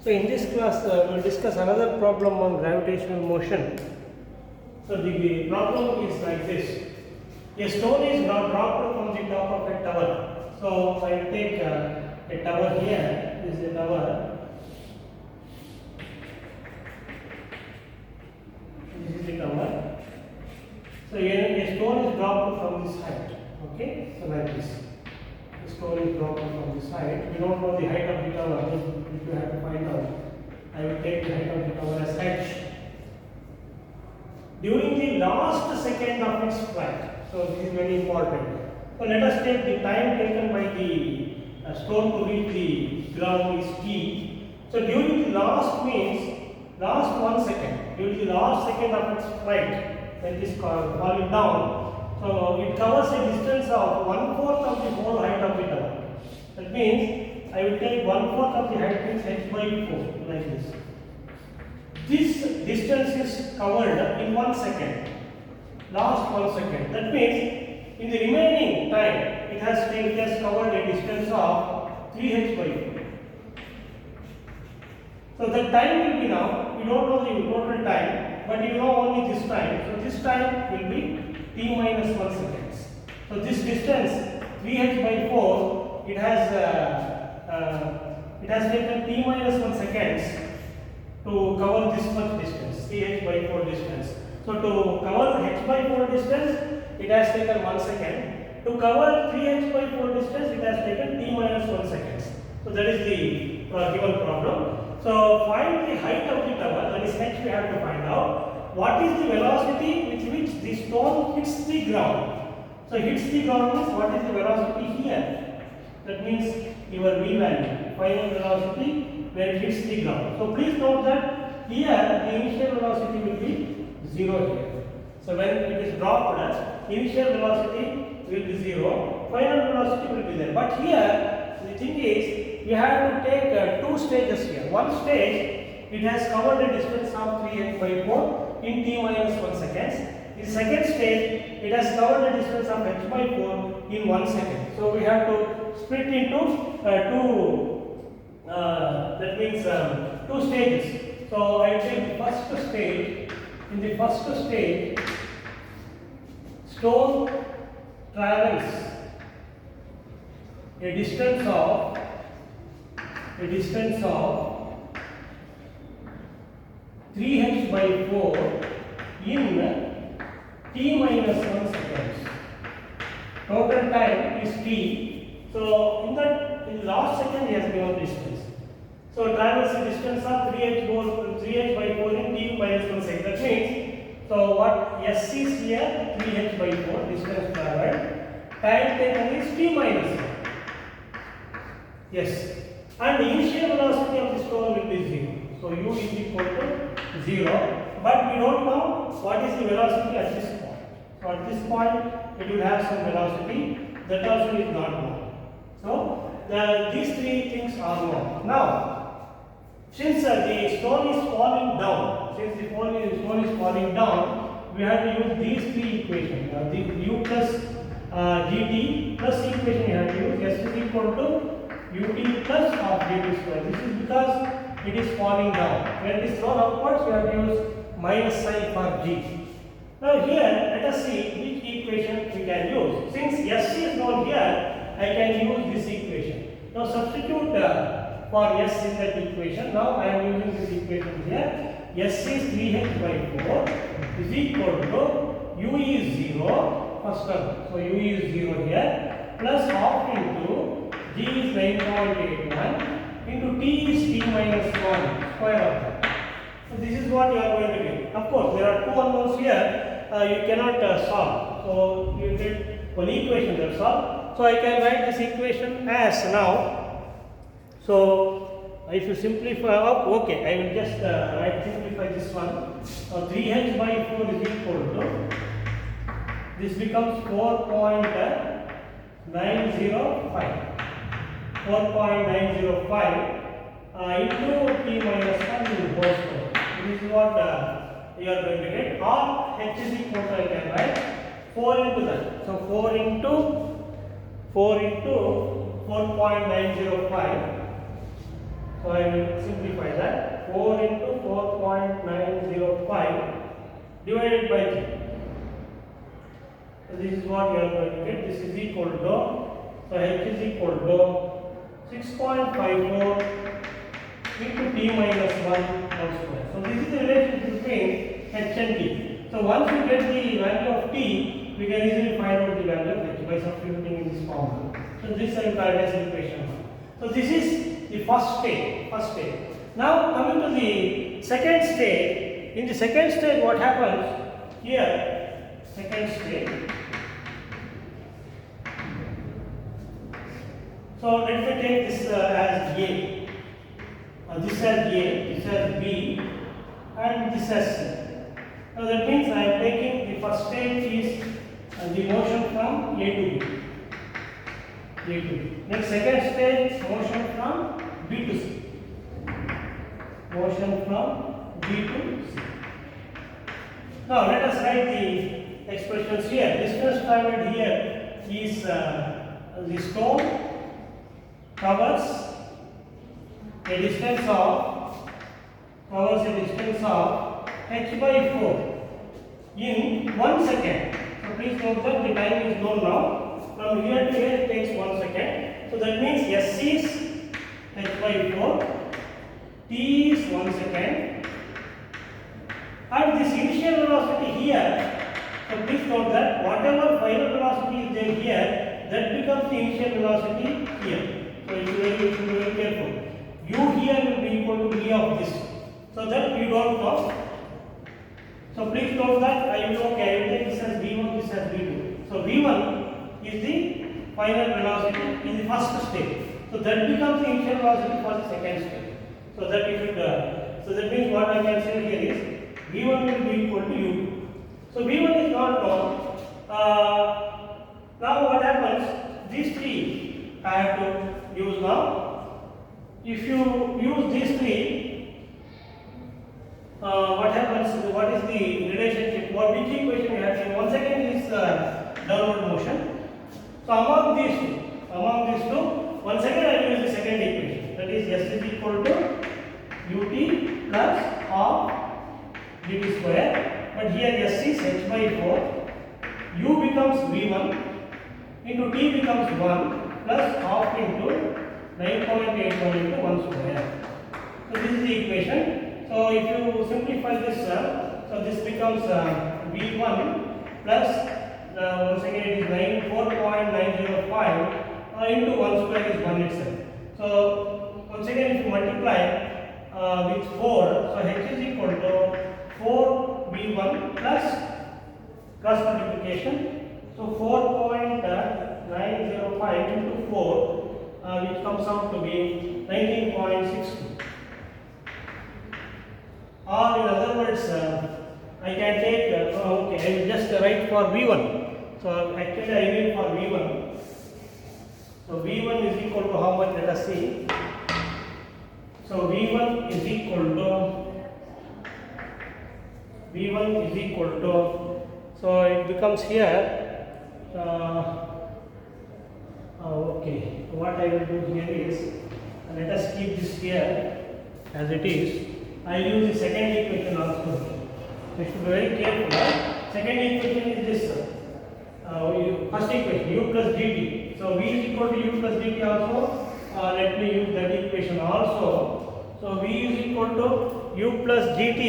So in this class, we will discuss another problem on gravitational motion. So the problem is like this: a stone is now dropped from the top of a tower. So I will take a tower here. This is a tower. This is the tower. So a stone is dropped from this height. Okay, so like this. The stone is dropped from this height. We don't know the height of the tower. If you have to find out, I will take the height of the tower as h. During the last second of its flight. So this is very important. So let us take the time taken by the stone to reach the ground is t. So during the last means last 1 second. During the last second of its flight, when it is falling down. So it covers a distance of 1/4 of the whole height of the tower. That means I will take 1/4 of the height means h by 4 like this. This distance is covered in 1 second. Last 1 second. That means in the remaining time it has covered a distance of 3h by 4. So the time will be now. We don't know the total time, but you know only this time. So this time will be t minus 1 seconds. So this distance 3h by 4, it has taken t minus 1 seconds to cover this much distance, 3h by 4 distance. So to cover h by 4 distance, it has taken 1 second. To cover 3h by 4 distance, it has taken t minus 1 seconds. So that is the given problem. So find the height of the tower, that is h we have to find out. What is the velocity with which the stone hits the ground? So hits the ground means what is the velocity here? That means your v value, final velocity when it hits the ground. So please note that here the initial velocity will be 0 here. So when it is dropped, initial velocity will be 0, final velocity will be there. But here the thing is, you have to take 2 stages here. One stage, it has covered a distance of 3h by 4 in t minus 1 seconds. In second stage, it has covered a distance of h by 4 in 1 second. So we have to split into that means 2 stages. So I take the first stage. In the first stage, stone travels a distance of 3h by 4 in t minus 1 seconds. Total time is t. So in the last second he has given distance. So travels a distance of 3h by 4 in t minus 1 second. That means, so what s is here 3h by 4 distance traveled. Time taken is t minus 1. Yes. And the initial velocity of the stone will be 0. So u is equal to 0, but we don't know what is the velocity at this point. So at this point it will have some velocity, that also is not known. So these 3 things are known. Now, since the stone is falling down, we have to use these 3 equations. The u plus dt plus equation you have to use. S is equal to ut plus half dt square. This is because it is falling down. When it is thrown upwards, we have to use minus sign for g. Now here, let us see which equation we can use. Since s is known here, I can use this equation. Now substitute for s in that equation. Now I am using this equation here. S is 3h by 4 is equal to u is 0 first term. So u is 0 here plus half into g is 9.81 into t is t minus 1 square of that. So this is what you are going to get. Of course, there are 2 unknowns here. You cannot solve. So you get one equation, that's all. So I can write this equation as now. So if you simplify up, okay, I will just simplify this one. 3h by 4 is equal to, this becomes 4.905. 4.905 into t minus 1 in whole square. This is what you are going to get. Or h is equal to, I can write 4 into that. So 4 into 4.905 So I will simplify that. 4 into 4.905 divided by 3. So this is what you are going to get. This is equal to, so h is equal to 6.54 into t minus 1 whole square. So this is the relationship between h and t. So once you get the value of t, we can easily find out the value of h by substituting in this formula. So this I will call it as equation 1. So this is the first stage. Now coming to the second stage. In the second stage, what happens here? Second stage. So let me take this as A. This as A, this as B, and this as C. Now that means I am taking the first stage is the motion from A to B. Next second stage, motion from B to C. Motion from B to C. Now let us write the expressions here. Distance traveled here is the stone covers a distance of h by 4 in 1 second. So please note that the time is known now. From here to here it takes 1 second. So that means s is h by 4, t is 1 second, and this initial velocity here. So please note that whatever final velocity is there here, that becomes the initial velocity here. So you should be very careful. U here will be equal to V of this. So that you don't know. So please note that I will take this as V1, this as V2. So V1 is the final velocity in the first stage. So that becomes the initial velocity for the second stage. So that you should. So that means what I can say here is V1 will be equal to U2. So V1 is not known. Now what happens? These three I have to use now. If you use these three, what happens? What is the relationship? Which equation you have seen? Once again is downward motion. So among these two, once again I use the second equation. That is s is equal to ut plus half dt square. But here s is h by 4. U becomes v1 into t becomes 1 plus half into 9.81 into 1 square. So this is the equation. So if you simplify this, so this becomes v1 plus once again it is 4.905 into 1 square is 1 itself. So once again if you multiply with 4, so h is equal to 4v1 plus cross multiplication. So 4.905 into 4, which comes out to be 19.62. Or in other words, I can take, okay, I will just write for V1. So actually I need for V1. So V1 is equal to how much? Let us see. So V1 is equal to, so it becomes here, okay, what I will do here is, let us keep this here as it is. I will use the second equation also. You should be very careful. Second equation is this. First equation, u plus dt. So v is equal to u plus dt also. Let me use that equation also. So v is equal to u plus dt.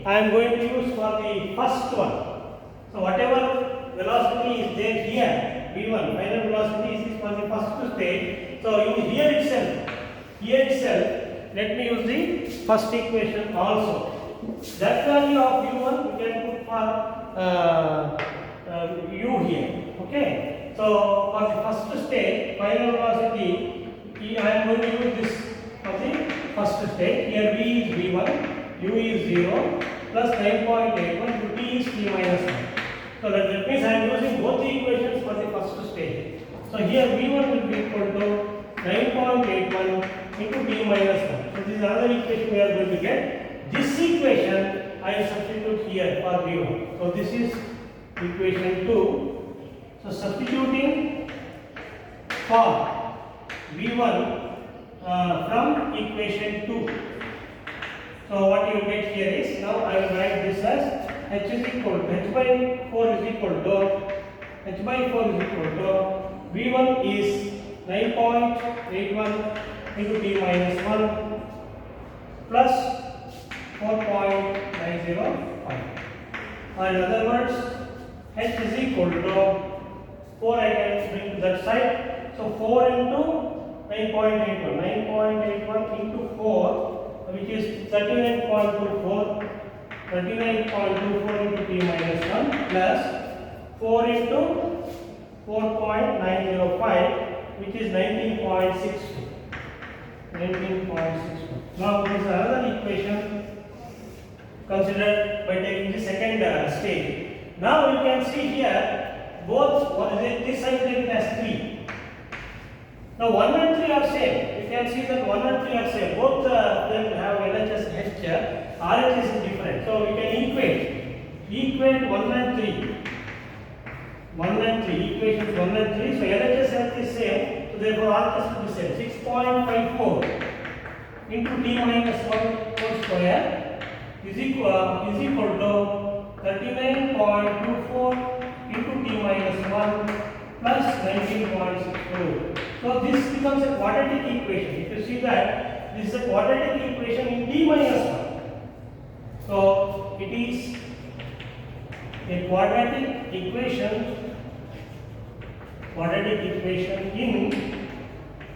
I am going to use for the first one. So whatever velocity is there here, v1, final velocity is for the first stage. So here itself, let me use the first equation also. That value of u1 we can put for u here. Okay. So for the first stage, final velocity, I am going to use this for the first stage. Here v is v1, u is 0 plus 9.81 to t is t minus 1. So that means I am using both the equations for the first stage. So here v1 will be equal to 9.81 into t minus 1. So this is another equation we are going to get. This equation I will substitute here for v1. So this is equation 2. So substituting for v1 from equation 2. So what you get here is, now I will write this as h by 4 is equal to v1 is 9.81 into t minus 1 plus 4.905. Or in other words, h is equal to 4, I can bring to that side. So 4 into 9.81 into 4, which is 39.24 into t minus 1 plus 4 into 4.905, which is 19.62. Now this is another equation considered by taking the second stage. Now you can see here both, this side taken as 3. Now 1 and 3 are same. You can see that 1 and 3 are same. Both them have LHS H here. RHS is different. So we can equate 1 and 3. Equations 1 and 3. So LHS H is same. So therefore RHS will be same. 6.54 into t minus 1 whole square is equal to 39.24 into t minus 1 plus 19.62. So this becomes a quadratic equation. If you see that this is a quadratic equation in t minus 1. So it is a quadratic equation in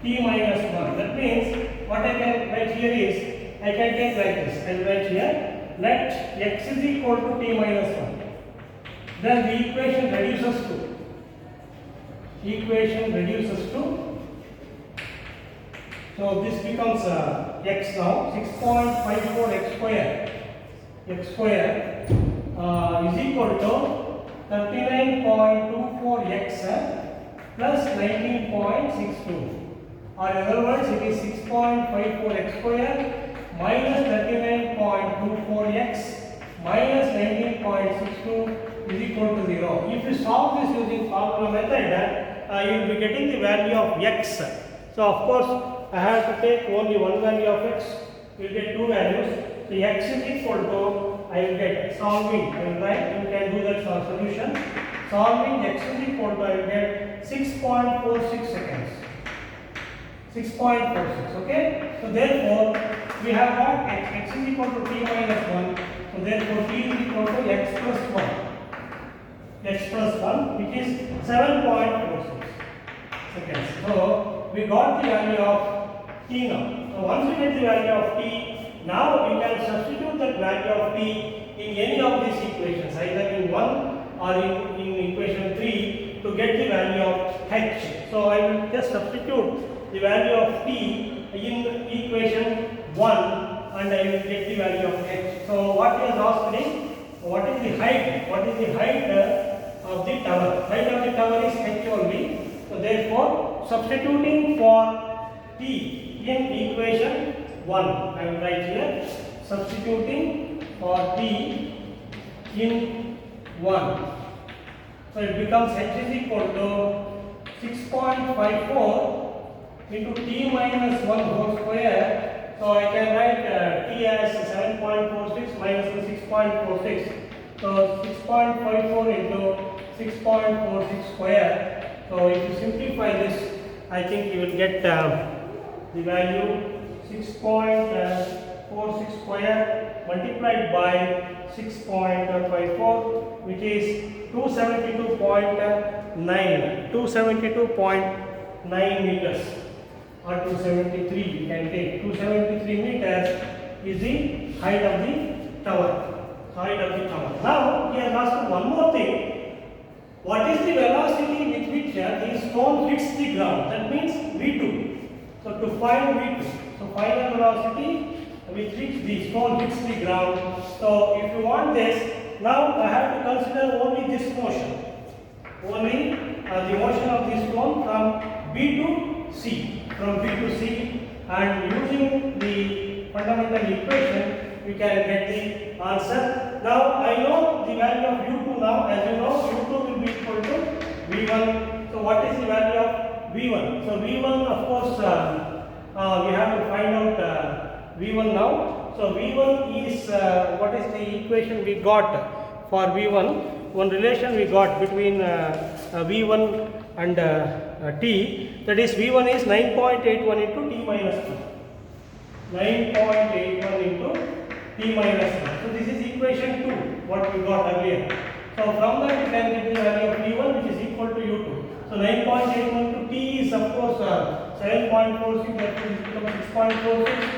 t minus 1. That means what I can write here is, I can take like this. I will write here, let x is equal to t minus 1. Then the equation reduces to so this becomes x now 6.54 x square is equal to 39.24 x plus 19.62. Or in other words, it is 6.54 x square minus 39.24 x minus 19.62 is equal to 0. If you solve this using formula method, you will be getting the value of x. So of course I have to take only one value of x. You will get two values. So x is equal to, I will get solving. I will write, you can do that solution. Solving x is equal to, I will get 6.46 seconds. 6.46. Okay. So therefore we have got x is equal to t minus 1. So therefore t is equal to x plus 1, which is 7.46 seconds. So we got the value of t now. So once we get the value of t, now we can substitute that value of t in any of these equations, either in 1 or in equation 3, to get the value of h. So I will just substitute the value of t in equation 1 and I will get the value of h. So what is asked is, what is the height? What is the height of the tower? Height of the tower is h only. So therefore, substituting for t in equation 1, I will write here, substituting for t in 1. So it becomes h is equal to 6.54 into t minus 1 whole square. So I can write t as 7.46 minus the 6.46. So 6.54 into 6.46 square. So if you simplify this, I think you will get the value 6.46 square multiplied by 6.54, which is 272.9 meters. Or 273, you can take 273 meters is the height of the tower. Now he has asked one more thing. What is the velocity with which the stone hits the ground? That means v2. So to find v2, so final velocity with which the stone hits the ground. So if you want this, now I have to consider only this motion. Only the motion of the stone from B to C. And using the fundamental equation, we can get the answer. Now I know the value of u2 now. As you know, u2 will be equal to v1. So what is the value of v1? So v1, of course, we have to find out V1 now. So V1 is what is the equation we got for V1? One relation we got between V1 and T, that is V1 is 9.81 into T minus 1. 9.81 into T minus 1. So this is equation 2, what we got earlier. So from that we can get the value of V1 which is equal to U2. So 9.81 to T is of course 7.46, that will become 6.46.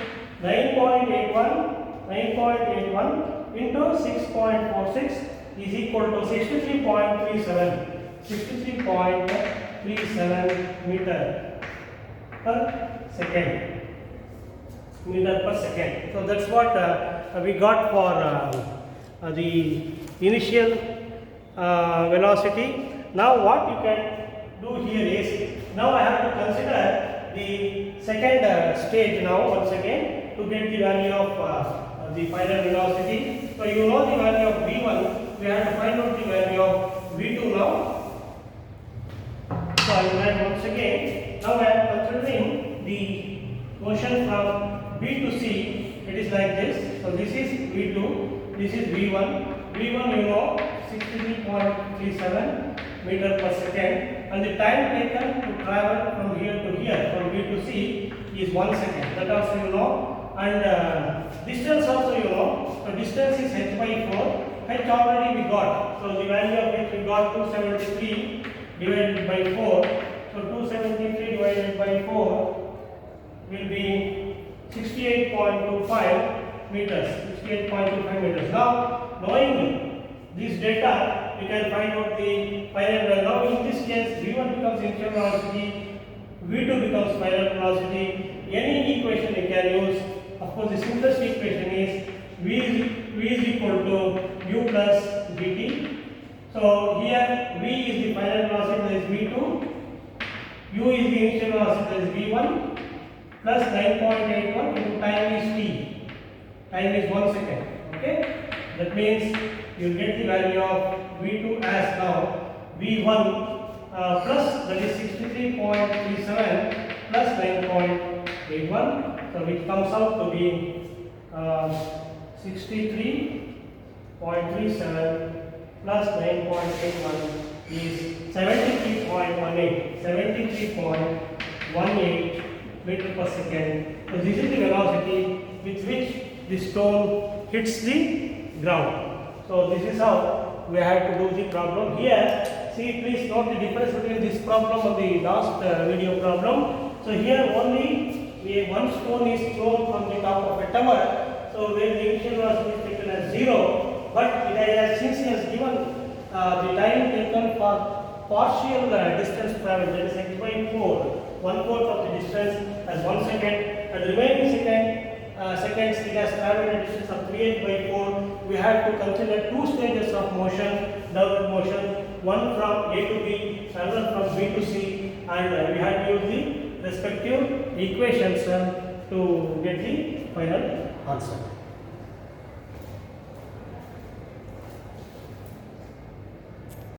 9.81 into 6.46 is equal to 63.37. 63.37 meter per second. Meter per second. So that's what we got for the initial velocity. Now what you can do here is, now I have to consider the second stage now once again to get the value of the final velocity. So you know the value of V1, we have to find out the value of V2 now. So I will write once again. Now I am considering the motion from B to C. It is like this. So this is V2, this is V1. V1 you know 63.37 meter per second, and the time taken to travel from here to here, from B to C, is 1 second. That also you know, and distance also you know. So distance is h by 4. H already we got. So the value of h we got 273 divided by 4. So 273 divided by 4 will be 68.25 meters. 68.25 meters. Now, knowing this data, we can find out the final value. Now, in this case, V1 becomes initial velocity, V2 becomes final velocity. Any equation you can use. Of course, the simplest equation is V is equal to U plus dt. So here V is the final velocity, that is V2. U is the initial velocity, that is V1, plus 9.81 into time is T. Time is 1 second. Okay? That means you get the value of V2 as now V1 plus, that is 63.37 plus 9.81. So which comes out to be 63.37 plus 9.81 is 73.18. 73.18 meter per second. So this is the velocity with which the stone hits the ground. So this is how we have to do the problem here. See, please note the difference between this problem and the last video problem. So here only one stone is thrown from the top of a tower. So where the initial velocity is taken as 0, but since he has given the time taken for partial distance travel, that is x by 4, 1/4 of the distance as 1 second, and the remaining seconds it has traveled a distance of 3h by 4. We have to consider two stages of motion, downward motion, one from A to B, another from B to C, and we have to use the respective equations to get the final answer.